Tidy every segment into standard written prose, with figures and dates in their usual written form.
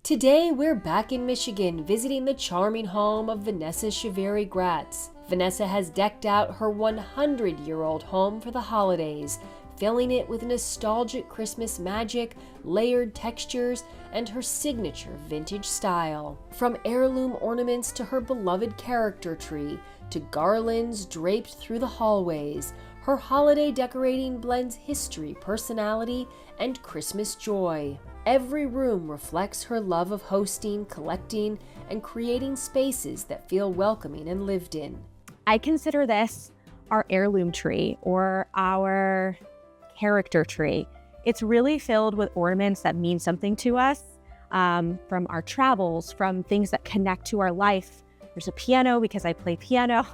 Today, we're back in Michigan visiting the charming home of Vanessa Chaverri-Gratz. Vanessa has decked out her 100-year-old home for the holidays, filling it with nostalgic Christmas magic, layered textures, and her signature vintage style. From heirloom ornaments to her beloved character tree, to garlands draped through the hallways, her holiday decorating blends history, personality, and Christmas joy. Every room reflects her love of hosting, collecting, and creating spaces that feel welcoming and lived in. I consider this our heirloom tree or our character tree. It's really filled with ornaments that mean something to us, from our travels, from things that connect to our life. There's a piano because I play piano.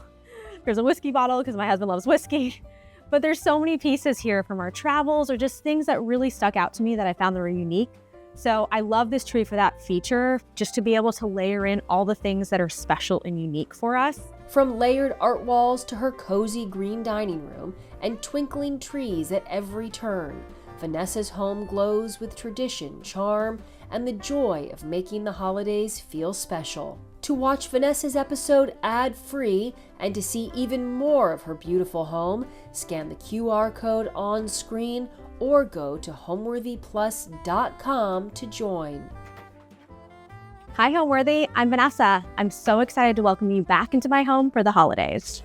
There's a whiskey bottle because my husband loves whiskey. But there's so many pieces here from our travels or just things that really stuck out to me that I found that were unique. So I love this tree for that feature, just to be able to layer in all the things that are special and unique for us. From layered art walls to her cozy green dining room and twinkling trees at every turn, Vanessa's home glows with tradition, charm, and the joy of making the holidays feel special. To watch Vanessa's episode ad-free and to see even more of her beautiful home, scan the QR code on screen or go to homeworthyplus.com to join. Hi, Homeworthy. I'm Vanessa. I'm so excited to welcome you back into my home for the holidays.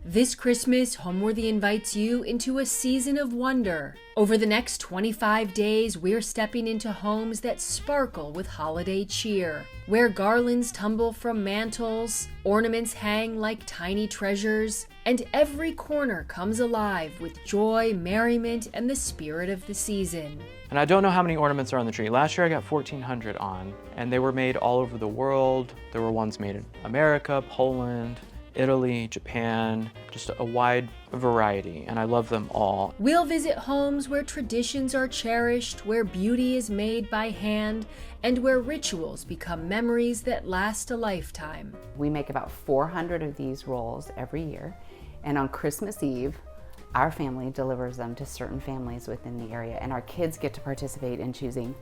This Christmas, Homeworthy invites you into a season of wonder. Over the next 25 days, we're stepping into homes that sparkle with holiday cheer, where garlands tumble from mantles, ornaments hang like tiny treasures, and every corner comes alive with joy, merriment, and the spirit of the season. And I don't know how many ornaments are on the tree. Last year I got 1,400 on, and they were made all over the world. There were ones made in America, Poland, Italy, Japan, just a wide variety, and I love them all. We'll visit homes where traditions are cherished, where beauty is made by hand, and where rituals become memories that last a lifetime. We make about 400 of these rolls every year, and on Christmas Eve, our family delivers them to certain families within the area, and our kids get to participate in choosing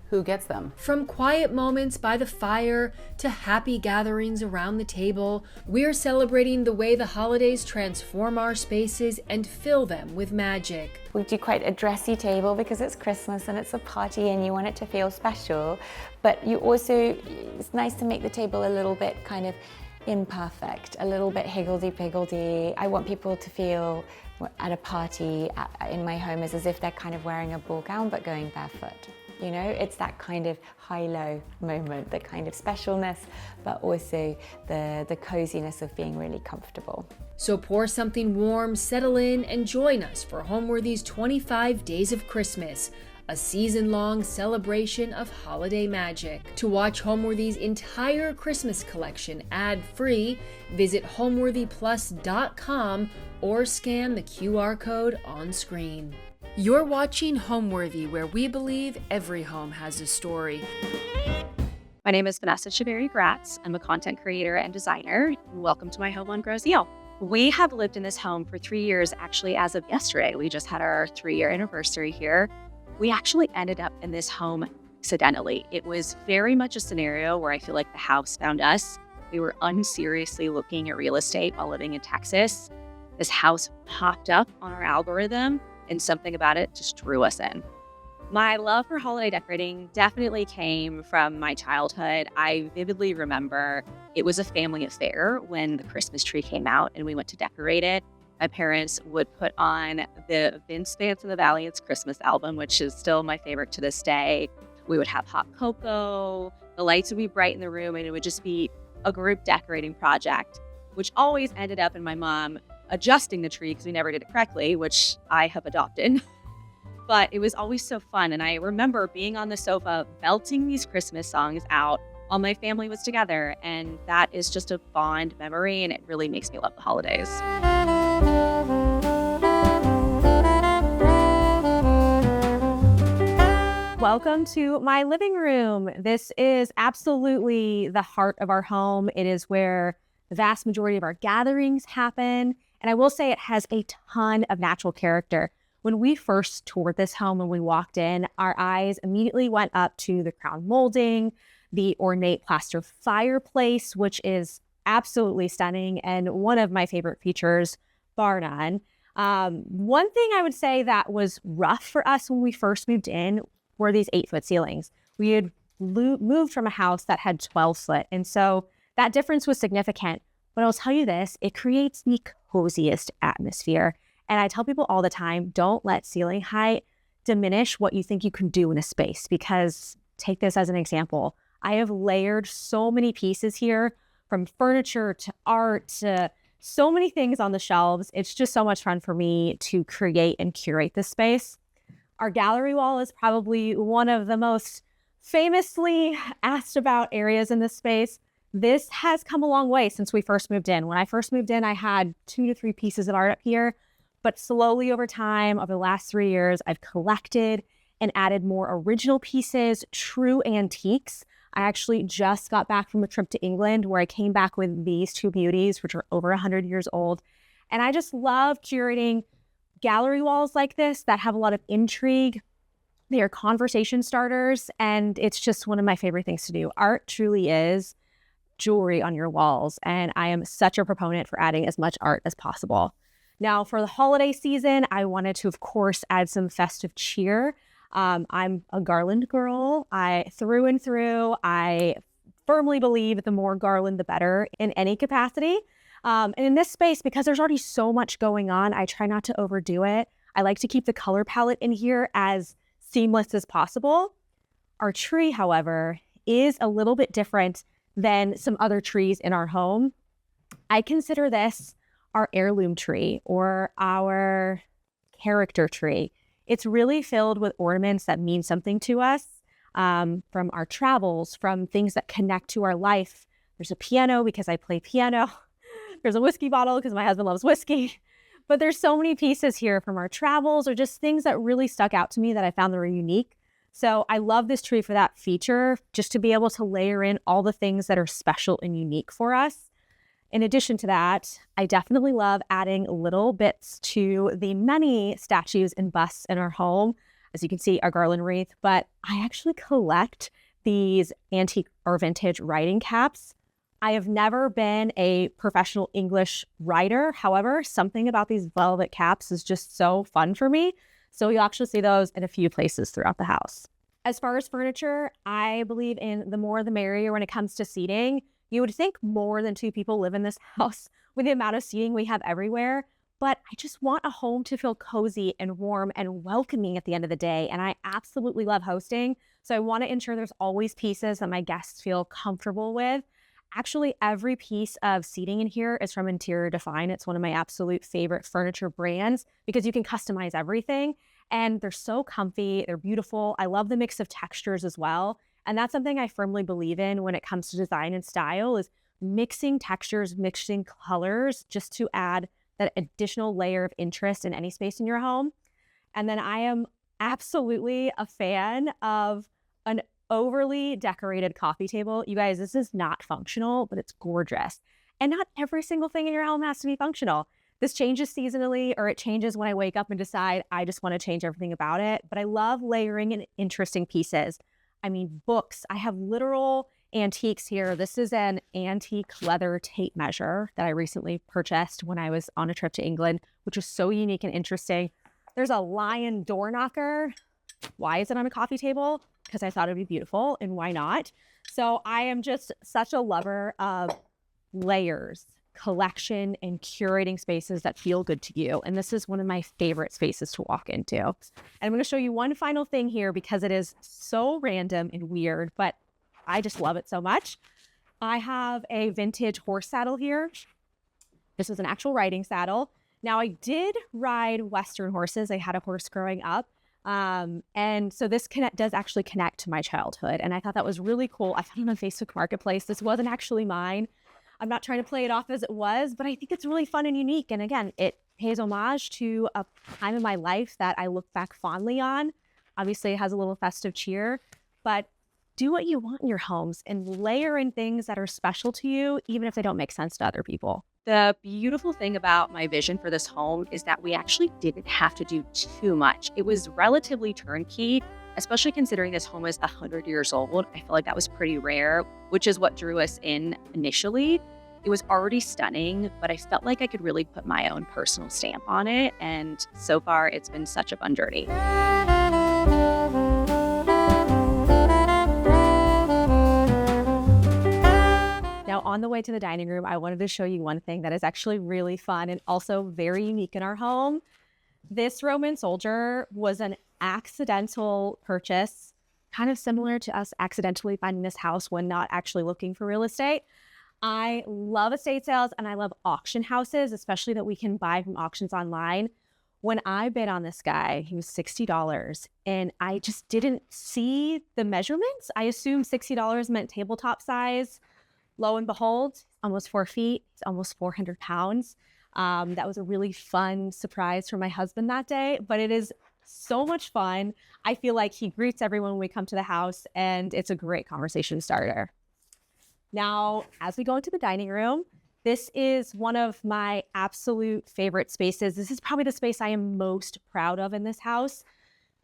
who gets them. From quiet moments by the fire to happy gatherings around the table, we're celebrating the way the holidays transform our spaces and fill them with magic. We do quite a dressy table because it's Christmas and it's a party and you want it to feel special, but you also, it's nice to make the table a little bit kind of imperfect, a little bit higgledy-piggledy. I want people to feel at a party in my home as if they're kind of wearing a ball gown but going barefoot. You know, it's that kind of high-low moment, the kind of specialness, but also the coziness of being really comfortable. So pour something warm, settle in, and join us for Homeworthy's 25 Days of Christmas, a season-long celebration of holiday magic. To watch Homeworthy's entire Christmas collection ad-free, visit homeworthyplus.com or scan the QR code on screen. You're watching Homeworthy, where we believe every home has a story. My name is Vanessa Chaverri-Gratz. I'm a content creator and designer. Welcome to my home on Grosse Ile. We have lived in this home for 3 years, actually, as of yesterday. We just had our 3-year anniversary here. We actually ended up in this home accidentally. It was very much a scenario where I feel like the house found us. We were unseriously looking at real estate while living in Texas. This house popped up on our algorithm, and something about it just drew us in. My love for holiday decorating definitely came from my childhood. I vividly remember it was a family affair when the Christmas tree came out and we went to decorate it. My parents would put on the Vince Vance and the Valiant's Christmas album, which is still my favorite to this day. We would have hot cocoa, the lights would be bright in the room, and it would just be a group decorating project, which always ended up in my mom adjusting the tree because we never did it correctly, which I have adopted. But it was always so fun. And I remember being on the sofa, belting these Christmas songs out while my family was together. And that is just a fond memory, and it really makes me love the holidays. Welcome to my living room. This is absolutely the heart of our home. It is where the vast majority of our gatherings happen. And I will say it has a ton of natural character. When we first toured this home and we walked in, our eyes immediately went up to the crown molding, the ornate plaster fireplace, which is absolutely stunning and one of my favorite features, bar none. One thing I would say that was rough for us when we first moved in were these 8-foot ceilings. We had moved from a house that had 12-foot, and so that difference was significant. But I'll tell you this, it creates the coziest atmosphere. And I tell people all the time, don't let ceiling height diminish what you think you can do in a space, because take this as an example. I have layered so many pieces here, from furniture to art to so many things on the shelves. It's just so much fun for me to create and curate this space. Our gallery wall is probably one of the most famously asked about areas in this space. This has come a long way since we first moved in. When I first moved in, I had 2 to 3 pieces of art up here, but slowly over time, over the last 3 years, I've collected and added more original pieces, true antiques. I actually just got back from a trip to England where I came back with these 2 beauties, which are over 100 years old. And I just love curating gallery walls like this that have a lot of intrigue. They are conversation starters, and it's just one of my favorite things to do. Art truly is jewelry on your walls, and I am such a proponent for adding as much art as possible. Now, for the holiday season, I wanted to, of course, add some festive cheer. I'm a garland girl. Through and through, I firmly believe the more garland, the better in any capacity. And in this space, because there's already so much going on, I try not to overdo it. I like to keep the color palette in here as seamless as possible. Our tree, however, is a little bit different than some other trees in our home. I consider this our heirloom tree, or our character tree. It's really filled with ornaments that mean something to us, from our travels, from things that connect to our life. There's a piano because I play piano. There's a whiskey bottle because my husband loves whiskey. But there's so many pieces here from our travels, or just things that really stuck out to me that I found that were unique. So I love this tree for that feature, just to be able to layer in all the things that are special and unique for us. In addition to that, I definitely love adding little bits to the many statues and busts in our home. As you can see, our garland wreath, but I actually collect these antique or vintage writing caps. I have never been a professional English writer. However, something about these velvet caps is just so fun for me. So you'll actually see those in a few places throughout the house. As far as furniture, I believe in the more the merrier when it comes to seating. You would think more than 2 people live in this house with the amount of seating we have everywhere, but I just want a home to feel cozy and warm and welcoming at the end of the day. And I absolutely love hosting. So I want to ensure there's always pieces that my guests feel comfortable with. Actually, every piece of seating in here is from Interior Define. It's one of my absolute favorite furniture brands because you can customize everything, and they're so comfy. They're beautiful. I love the mix of textures as well. And that's something I firmly believe in when it comes to design and style, is mixing textures, mixing colors, just to add that additional layer of interest in any space in your home. And then I am absolutely a fan of an overly decorated coffee table. You guys, this is not functional, but it's gorgeous. And not every single thing in your home has to be functional. This changes seasonally, or it changes when I wake up and decide I just want to change everything about it. But I love layering in interesting pieces. I mean, books. I have literal antiques here. This is an antique leather tape measure that I recently purchased when I was on a trip to England, which was so unique and interesting. There's a lion door knocker. Why is it on a coffee table? Because I thought it'd be beautiful, and why not? So I am just such a lover of layers, collection, and curating spaces that feel good to you. And this is one of my favorite spaces to walk into. And I'm going to show you one final thing here because it is so random and weird, but I just love it so much. I have a vintage horse saddle here. This is an actual riding saddle. Now, I did ride Western horses. I had a horse growing up. And so this does actually connect to my childhood. And I thought that was really cool. I found it on Facebook Marketplace. This wasn't actually mine. I'm not trying to play it off as it was, but I think it's really fun and unique. And again, it pays homage to a time in my life that I look back fondly on. Obviously, it has a little festive cheer, but do what you want in your homes and layer in things that are special to you, even if they don't make sense to other people. The beautiful thing about my vision for this home is that we actually didn't have to do too much. It was relatively turnkey, especially considering this home is 100 years old. I feel like that was pretty rare, which is what drew us in initially. It was already stunning, but I felt like I could really put my own personal stamp on it. And so far, it's been such a fun journey. Now, on the way to the dining room, I wanted to show you one thing that is actually really fun and also very unique in our home. This Roman soldier was an accidental purchase, kind of similar to us accidentally finding this house when not actually looking for real estate. I love estate sales and I love auction houses, especially that we can buy from auctions online. When I bid on this guy, he was $60 and I just didn't see the measurements. I assumed $60 meant tabletop size. Lo and behold, almost 4 feet, it's almost 400 pounds. That was a really fun surprise for my husband that day, but it is so much fun. I feel like he greets everyone when we come to the house and it's a great conversation starter. Now, as we go into the dining room, this is one of my absolute favorite spaces. This is probably the space I am most proud of in this house.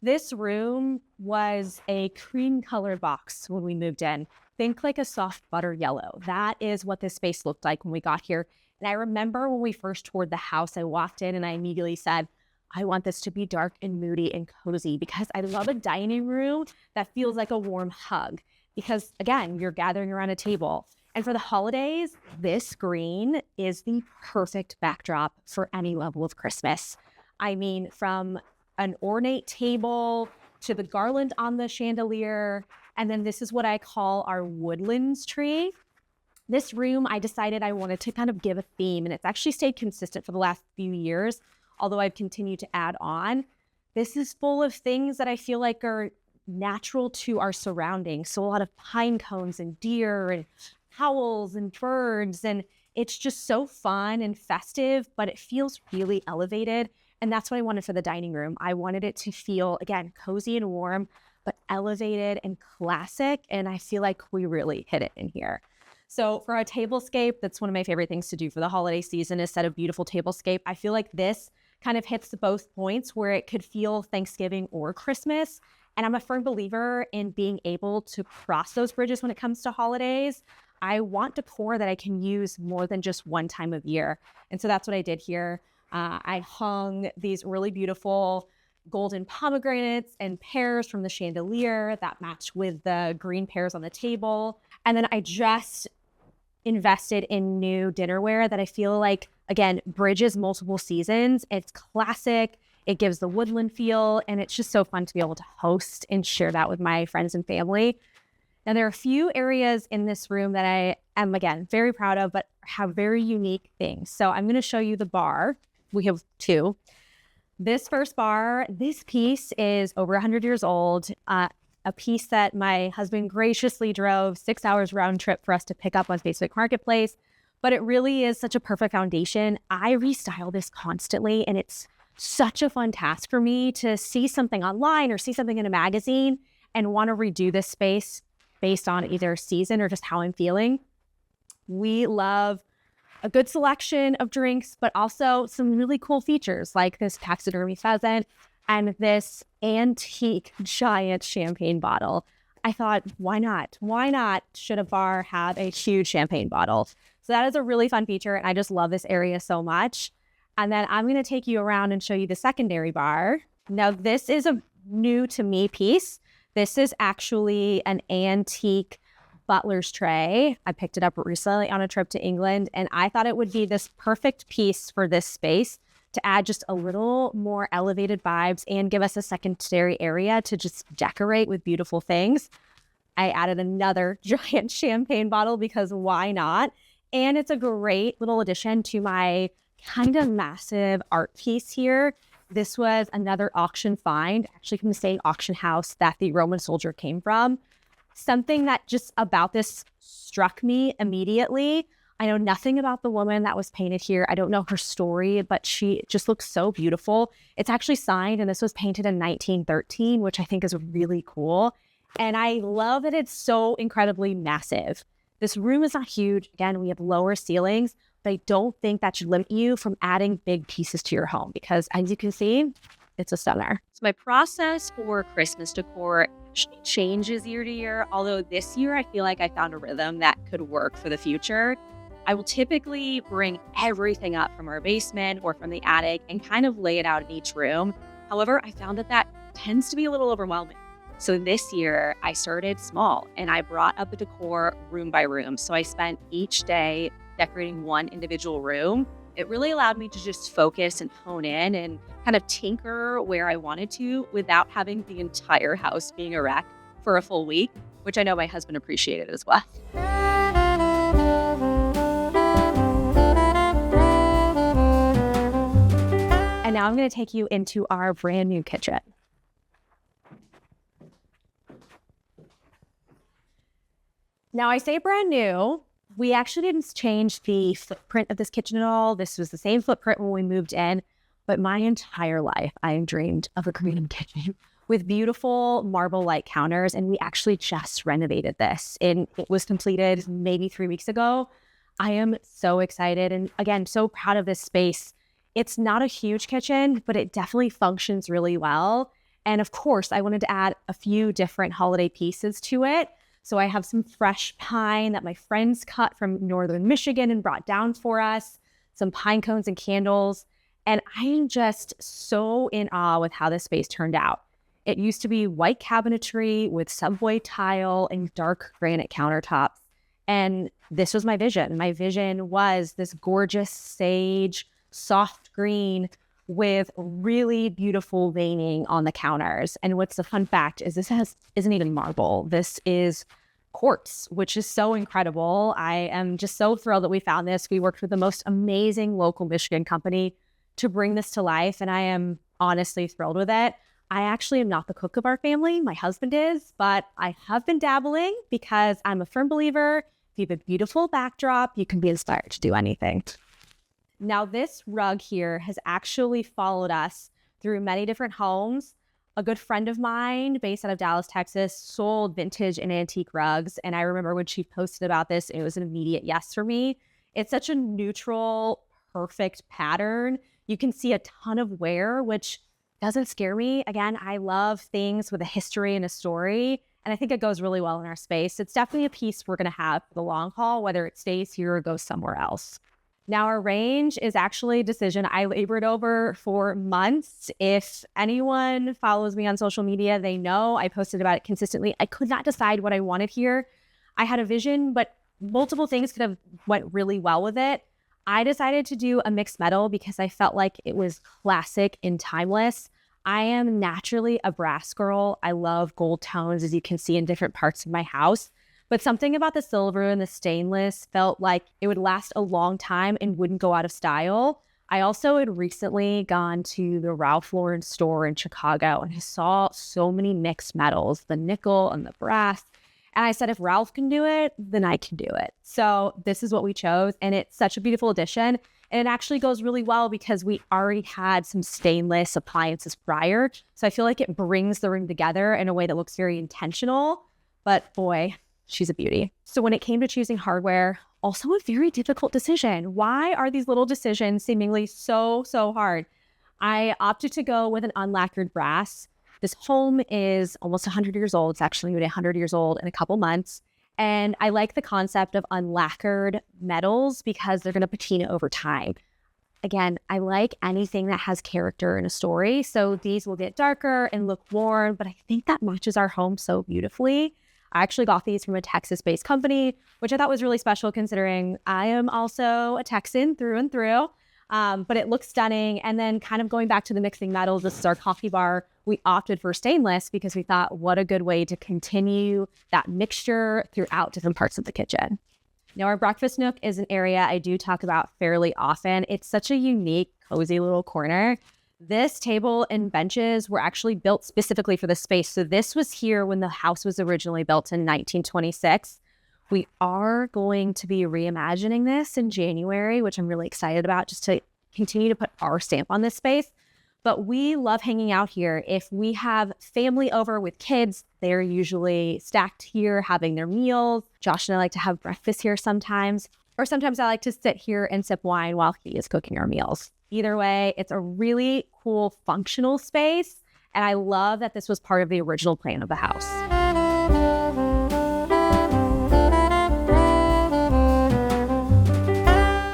This room was a cream colored box when we moved in. Think like a soft butter yellow. That is what this space looked like when we got here. And I remember when we first toured the house, I walked in and I immediately said, I want this to be dark and moody and cozy because I love a dining room that feels like a warm hug. Because again, you're gathering around a table. And for the holidays, this green is the perfect backdrop for any level of Christmas. I mean, from an ornate table to the garland on the chandelier. And then this is what I call our woodlands tree. This room, I decided I wanted to kind of give a theme, and it's actually stayed consistent for the last few years, although I've continued to add on. This is full of things that I feel like are natural to our surroundings. So a lot of pine cones and deer and owls and birds, and it's just so fun and festive, but it feels really elevated. And that's what I wanted for the dining room. I wanted it to feel, again, cozy and warm, but elevated and classic. And I feel like we really hit it in here. So for a tablescape, that's one of my favorite things to do for the holiday season is set a beautiful tablescape. I feel like this kind of hits both points where it could feel Thanksgiving or Christmas. And I'm a firm believer in being able to cross those bridges when it comes to holidays. I want decor that I can use more than just one time of year. And so that's what I did here. I hung these really beautiful golden pomegranates and pears from the chandelier that matched with the green pears on the table. And then I just invested in new dinnerware that I feel like, again, bridges multiple seasons. It's classic. It gives the woodland feel, and it's just so fun to be able to host and share that with my friends and family. Now, there are a few areas in this room that I am, again, very proud of, but have very unique things. So I'm going to show you the bar. We have two. This first bar, this piece is over 100 years old, a piece that my husband graciously drove 6 hours round trip for us to pick up on Facebook Marketplace. But it really is such a perfect foundation. I restyle this constantly, and it's such a fun task for me to see something online or see something in a magazine and want to redo this space based on either season or just how I'm feeling. We love a good selection of drinks, but also some really cool features like this taxidermy pheasant and this antique giant champagne bottle. I thought, why not? Why not should a bar have a huge champagne bottle? So that is a really fun feature, and I just love this area so much. And then I'm going to take you around and show you the secondary bar. Now, this is a new to me piece. This is actually an antique butler's tray. I picked it up recently on a trip to England, and I thought it would be this perfect piece for this space to add just a little more elevated vibes and give us a secondary area to just decorate with beautiful things. I added another giant champagne bottle because why not? And it's a great little addition to my kind of massive art piece here. This was another auction find, actually from the same auction house that the Roman soldier came from. Something that just about this struck me immediately. I know nothing about the woman that was painted here. I don't know her story, but she just looks so beautiful. It's actually signed, and this was painted in 1913, which I think is really cool. And I love that it's so incredibly massive. This room is not huge. Again, we have lower ceilings, but I don't think that should limit you from adding big pieces to your home because, as you can see, it's a stunner. So my process for Christmas decor actually changes year to year, although this year I feel like I found a rhythm that could work for the future. I will typically bring everything up from our basement or from the attic and kind of lay it out in each room. However, I found that tends to be a little overwhelming. So this year I started small and I brought up the decor room by room. So I spent each day decorating one individual room. It really allowed me to just focus and hone in and kind of tinker where I wanted to without having the entire house being a wreck for a full week, which I know my husband appreciated as well. And now I'm going to take you into our brand new kitchen. Now I say brand new. We actually didn't change the footprint of this kitchen at all. This was the same footprint when we moved in, but my entire life I dreamed of a Korean kitchen with beautiful marble-like counters, and we actually just renovated this. And it was completed maybe 3 weeks ago. I am so excited and, again, so proud of this space. It's not a huge kitchen, but it definitely functions really well. And of course, I wanted to add a few different holiday pieces to it. So I have some fresh pine that my friends cut from northern Michigan and brought down for us, some pine cones and candles. And I am just so in awe with how this space turned out. It used to be white cabinetry with subway tile and dark granite countertops. And this was my vision. My vision was this gorgeous sage, soft green with really beautiful veining on the counters. And what's the fun fact is this isn't even marble. This is quartz, which is so incredible. I am just so thrilled that we found this. We worked with the most amazing local Michigan company to bring this to life, and I am honestly thrilled with it. I actually am not the cook of our family. My husband is, but I have been dabbling because I'm a firm believer. If you have a beautiful backdrop, you can be inspired to do anything. Now, this rug here has actually followed us through many different homes. A good friend of mine based out of Dallas, Texas, sold vintage and antique rugs. And I remember when she posted about this, it was an immediate yes for me. It's such a neutral, perfect pattern. You can see a ton of wear, which doesn't scare me. Again, I love things with a history and a story. And I think it goes really well in our space. It's definitely a piece we're going to have for the long haul, whether it stays here or goes somewhere else. Now, our range is actually a decision I labored over for months. If anyone follows me on social media, they know I posted about it consistently. I could not decide what I wanted here. I had a vision, but multiple things could have went really well with it. I decided to do a mixed metal because I felt like it was classic and timeless. I am naturally a brass girl. I love gold tones, as you can see in different parts of my house. But something about the silver and the stainless felt like it would last a long time and wouldn't go out of style. I also had recently gone to the Ralph Lauren store in Chicago, and I saw so many mixed metals, the nickel and the brass. And I said, if Ralph can do it, then I can do it. So this is what we chose, and it's such a beautiful addition. And it actually goes really well because we already had some stainless appliances prior. So I feel like it brings the room together in a way that looks very intentional. But boy, she's a beauty. So when it came to choosing hardware, also a very difficult decision. Why are these little decisions seemingly so hard? I opted to go with an unlacquered brass. This home is almost 100 years old. It's actually going to be 100 years old in a couple months. And I like the concept of unlacquered metals because they're going to patina over time. Again, I like anything that has character and a story. So these will get darker and look worn, but I think that matches our home so beautifully. I actually got these from a Texas-based company, which I thought was really special considering I am also a Texan through and through. But it looks stunning. And then kind of going back to the mixing metals, this is our coffee bar. We opted for stainless because we thought what a good way to continue that mixture throughout different parts of the kitchen. Now, our breakfast nook is an area I do talk about fairly often. It's such a unique, cozy little corner. This table and benches were actually built specifically for this space. So this was here when the house was originally built in 1926. We are going to be reimagining this in January, which I'm really excited about, just to continue to put our stamp on this space. But we love hanging out here. If we have family over with kids, they're usually stacked here having their meals. Josh and I like to have breakfast here sometimes. Or sometimes I like to sit here and sip wine while he is cooking our meals. Either way, it's a really cool functional space. And I love that this was part of the original plan of the house.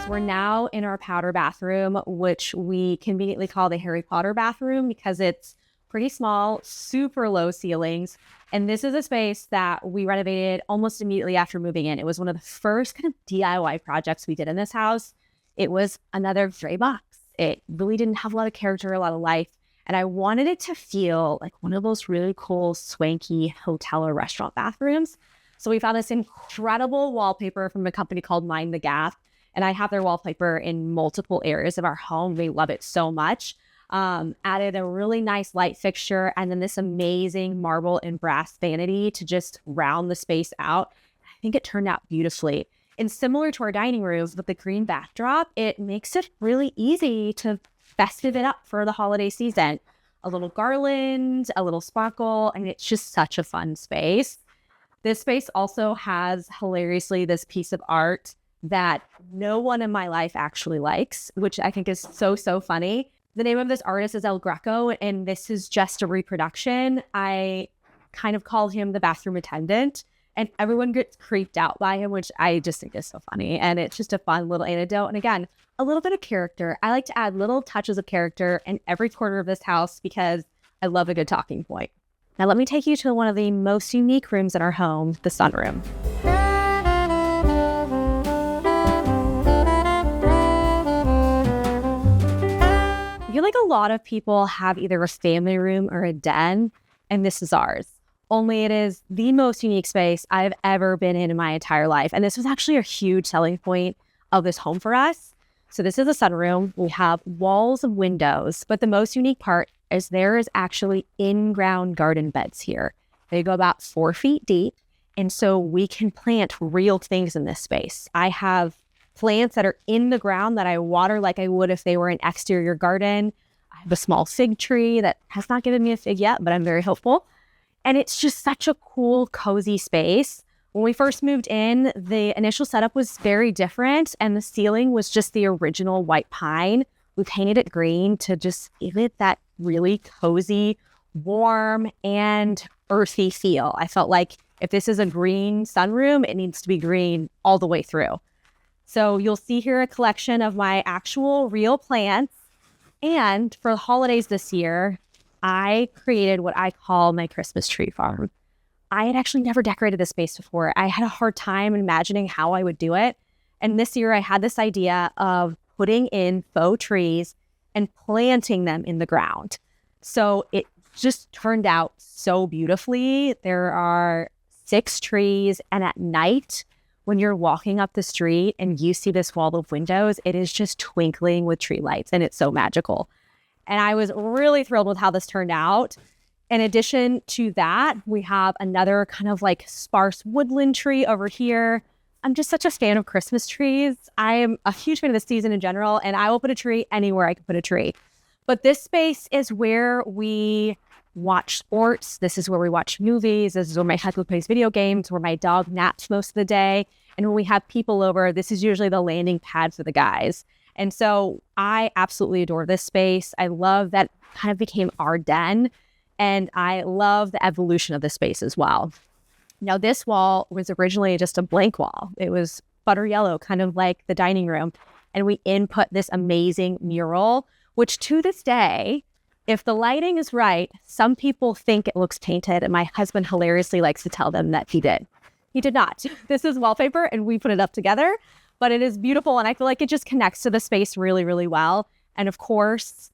We're now in our powder bathroom, which we conveniently call the Harry Potter bathroom because it's pretty small, super low ceilings. And this is a space that we renovated almost immediately after moving in. It was one of the first kind of DIY projects we did in this house. It was another gray box. It really didn't have a lot of character, a lot of life. And I wanted it to feel like one of those really cool, swanky hotel or restaurant bathrooms. So we found this incredible wallpaper from a company called Mind the Gap. And I have their wallpaper in multiple areas of our home. We love it so much. Added a really nice light fixture and then this amazing marble and brass vanity to just round the space out. I think it turned out beautifully. And similar to our dining rooms with the green backdrop, it makes it really easy to festive it up for the holiday season. A little garland, a little sparkle, and it's just such a fun space. This space also has, hilariously, this piece of art that no one in my life actually likes, which I think is so, so funny. The name of this artist is El Greco, and this is just a reproduction. I kind of call him the bathroom attendant, and everyone gets creeped out by him, which I just think is so funny. And it's just a fun little anecdote. And again, a little bit of character. I like to add little touches of character in every corner of this house because I love a good talking point. Now, let me take you to one of the most unique rooms in our home, the sunroom. I feel like a lot of people have either a family room or a den, and this is ours. Only it is the most unique space I've ever been in my entire life. And this was actually a huge selling point of this home for us. So this is a sunroom. We have walls of windows, but the most unique part is there is actually in-ground garden beds here. They go about 4 feet deep, and so we can plant real things in this space. I have plants that are in the ground that I water like I would if they were an exterior garden. I have a small fig tree that has not given me a fig yet, but I'm very hopeful. And it's just such a cool, cozy space. When we first moved in, the initial setup was very different, and the ceiling was just the original white pine. We painted it green to just give it that really cozy, warm, and earthy feel. I felt like if this is a green sunroom, it needs to be green all the way through. So you'll see here a collection of my actual real plants. And for the holidays this year, I created what I call my Christmas tree farm. I had actually never decorated this space before. I had a hard time imagining how I would do it. And this year I had this idea of putting in faux trees and planting them in the ground. So it just turned out so beautifully. There are 6 trees, and at night, when you're walking up the street and you see this wall of windows, it is just twinkling with tree lights, and it's so magical. And I was really thrilled with how this turned out. In addition to that, we have another kind of like sparse woodland tree over here. I'm just such a fan of Christmas trees. I am a huge fan of the season in general, and I will put a tree anywhere I can put a tree. But this space is where we watch sports. This is where we watch movies. This is where my husband plays video games, where my dog naps most of the day. And when we have people over, this is usually the landing pad for the guys. And so I absolutely adore this space. I love that it kind of became our den. And I love the evolution of the space as well. Now, this wall was originally just a blank wall. It was butter yellow, kind of like the dining room. And we input this amazing mural, which to this day, if the lighting is right, some people think it looks painted. And my husband hilariously likes to tell them that he did. He did not. This is wallpaper, and we put it up together. But it is beautiful, and I feel like it just connects to the space really, really well. And of course,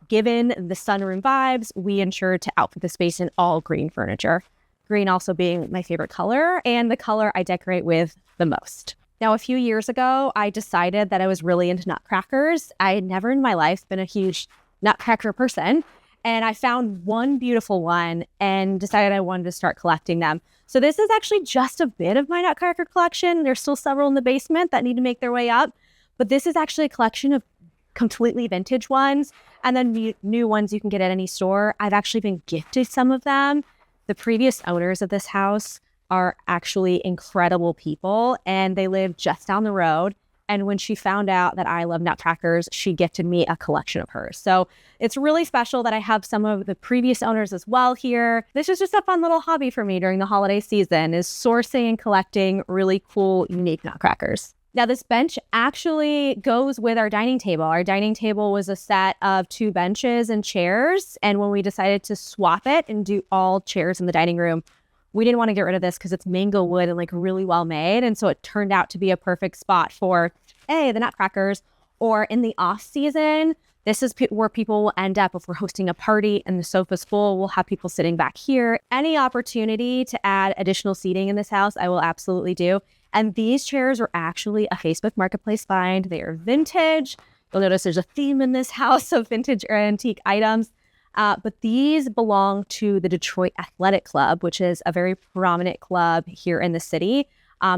given the sunroom vibes, we ensured to outfit the space in all green furniture. Green also being my favorite color, and the color I decorate with the most. Now, a few years ago, I decided that I was really into nutcrackers. I had never in my life been a huge nutcracker person. And I found one beautiful one and decided I wanted to start collecting them. So this is actually just a bit of my Nutcracker collection. There's still several in the basement that need to make their way up. But this is actually a collection of completely vintage ones and then new ones you can get at any store. I've actually been gifted some of them. The previous owners of this house are actually incredible people, and they live just down the road. And when she found out that I love Nutcrackers, she gifted me a collection of hers. So it's really special that I have some of the previous owners as well here. This is just a fun little hobby for me during the holiday season, is sourcing and collecting really cool, unique Nutcrackers. Now, this bench actually goes with our dining table. Our dining table was a set of 2 benches and chairs. And when we decided to swap it and do all chairs in the dining room, we didn't want to get rid of this because it's mango wood and like really well made. And so it turned out to be a perfect spot for the Nutcrackers, or in the off season, this is where people will end up if we're hosting a party and the sofa's full. We'll have people sitting back here. Any opportunity to add additional seating in this house, I will absolutely do. And these chairs are actually a Facebook Marketplace find. They are vintage. You'll notice there's a theme in this house of vintage or antique items. But these belong to the Detroit Athletic Club, which is a very prominent club here in the city.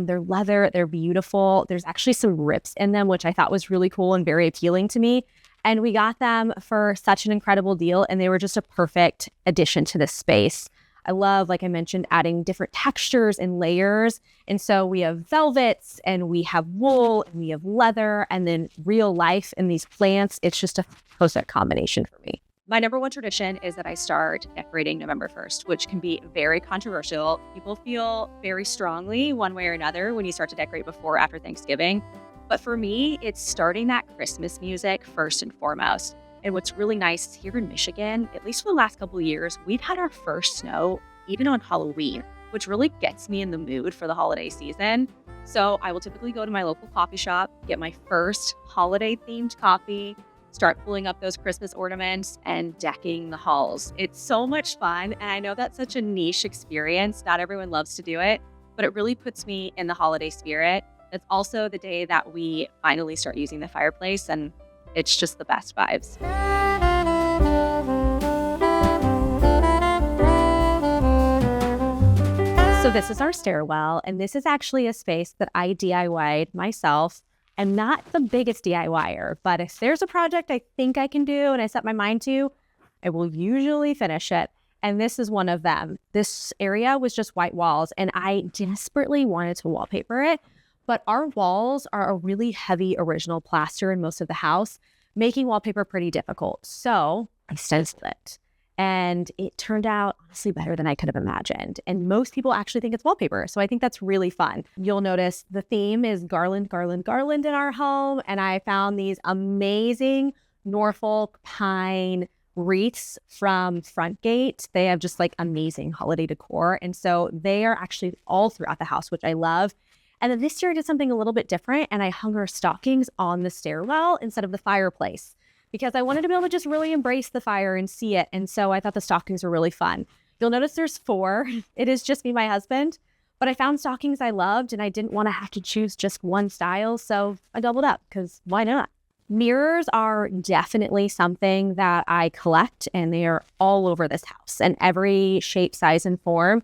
They're leather, they're beautiful. There's actually some rips in them, which I thought was really cool and very appealing to me. And we got them for such an incredible deal, and they were just a perfect addition to this space. I love, like I mentioned, adding different textures and layers. And so we have velvets, and we have wool, and we have leather, and then real life in these plants. It's just a perfect combination for me. My number one tradition is that I start decorating November 1st, which can be very controversial. People feel very strongly one way or another when you start to decorate before or after Thanksgiving. But for me, it's starting that Christmas music first and foremost. And what's really nice is here in Michigan, at least for the last couple of years, we've had our first snow even on Halloween, which really gets me in the mood for the holiday season. So I will typically go to my local coffee shop, get my first holiday-themed coffee, start pulling up those Christmas ornaments and decking the halls. It's so much fun. And I know that's such a niche experience. Not everyone loves to do it, but it really puts me in the holiday spirit. It's also the day that we finally start using the fireplace, and it's just the best vibes. So this is our stairwell, and this is actually a space that I DIY'd myself. I'm not the biggest DIYer, but if there's a project I think I can do and I set my mind to, I will usually finish it. And this is one of them. This area was just white walls, and I desperately wanted to wallpaper it, but our walls are a really heavy original plaster in most of the house, making wallpaper pretty difficult. So I stenciled it, and it turned out honestly better than I could have imagined. And most people actually think it's wallpaper. So I think that's really fun. You'll notice the theme is garland, garland, garland in our home. And I found these amazing Norfolk pine wreaths from Frontgate. They have just like amazing holiday decor. And so they are actually all throughout the house, which I love. And then this year I did something a little bit different, and I hung our stockings on the stairwell instead of the fireplace, because I wanted to be able to just really embrace the fire and see it. And so I thought the stockings were really fun. You'll notice there's 4. It is just me, my husband, but I found stockings I loved, and I didn't want to have to choose just one style. So I doubled up, because why not? Mirrors are definitely something that I collect, and they are all over this house in every shape, size, and form.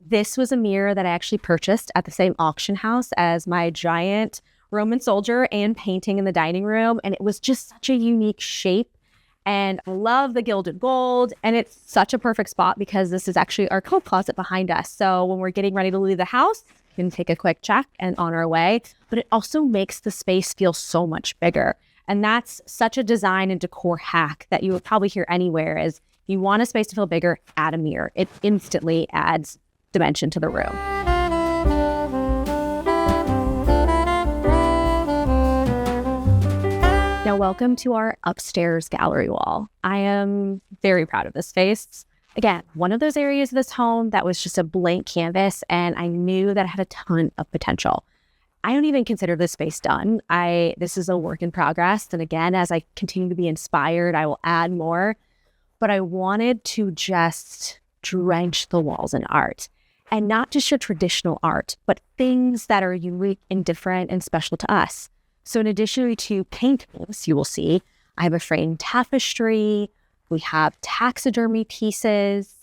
This was a mirror that I actually purchased at the same auction house as my giant Roman soldier and painting in the dining room. And it was just such a unique shape. And I love the gilded gold. And it's such a perfect spot because this is actually our coat closet behind us. So when we're getting ready to leave the house, we can take a quick check and on our way. But it also makes the space feel so much bigger. And that's such a design and decor hack that you would probably hear anywhere is you want a space to feel bigger, add a mirror. It instantly adds dimension to the room. Now, welcome to our upstairs gallery wall. I am very proud of this space. Again, one of those areas of this home that was just a blank canvas, and I knew that it had a ton of potential. I don't even consider this space done. This is a work in progress. And again, as I continue to be inspired, I will add more. But I wanted to just drench the walls in art. And not just your traditional art, but things that are unique and different and special to us. So in addition to paintings, you will see, I have a framed tapestry, We have taxidermy pieces.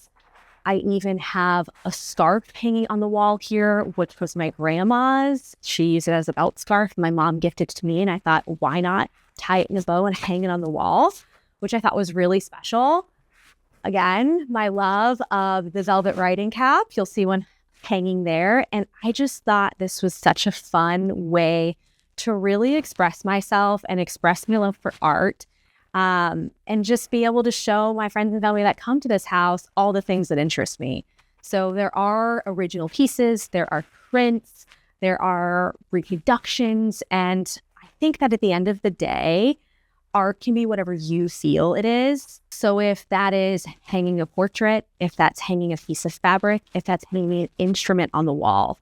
I even have a scarf hanging on the wall here, which was my grandma's. She used it as a belt scarf. My mom gifted it to me, and I thought, why not tie it in a bow and hang it on the wall, which I thought was really special. Again, my love of the velvet riding cap. You'll see one hanging there. And I just thought this was such a fun way to really express myself and express my love for art. And just be able to show my friends and family that come to this house all the things that interest me. So there are original pieces, there are prints, there are reproductions, and I think that at the end of the day, art can be whatever you feel it is. So if that is hanging a portrait, if that's hanging a piece of fabric, if that's hanging an instrument on the wall,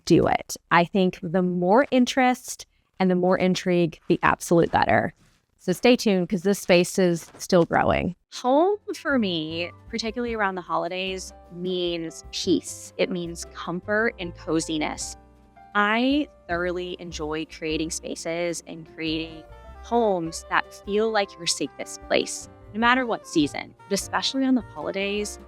do it. I think the more interest and the more intrigue, the absolute better. So stay tuned because this space is still growing. Home for me, particularly around the holidays, means peace. It means comfort and coziness. I thoroughly enjoy creating spaces and creating homes that feel like your safest place, no matter what season, but especially on the holidays.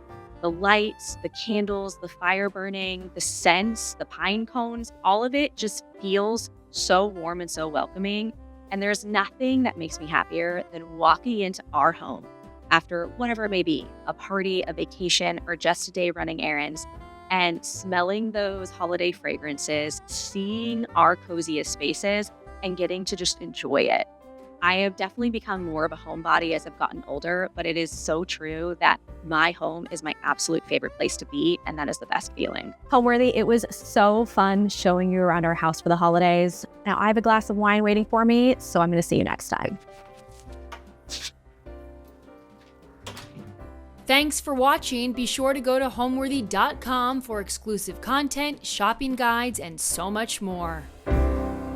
The lights, the candles, the fire burning, the scents, the pine cones, all of it just feels so warm and so welcoming. And there's nothing that makes me happier than walking into our home after whatever it may be, a party, a vacation, or just a day running errands, and smelling those holiday fragrances, seeing our coziest spaces, and getting to just enjoy it. I have definitely become more of a homebody as I've gotten older, but it is so true that my home is my absolute favorite place to be, and that is the best feeling. Homeworthy, it was so fun showing you around our house for the holidays. Now I have a glass of wine waiting for me, so I'm going to see you next time. Thanks for watching. Be sure to go to homeworthy.com for exclusive content, shopping guides, and so much more.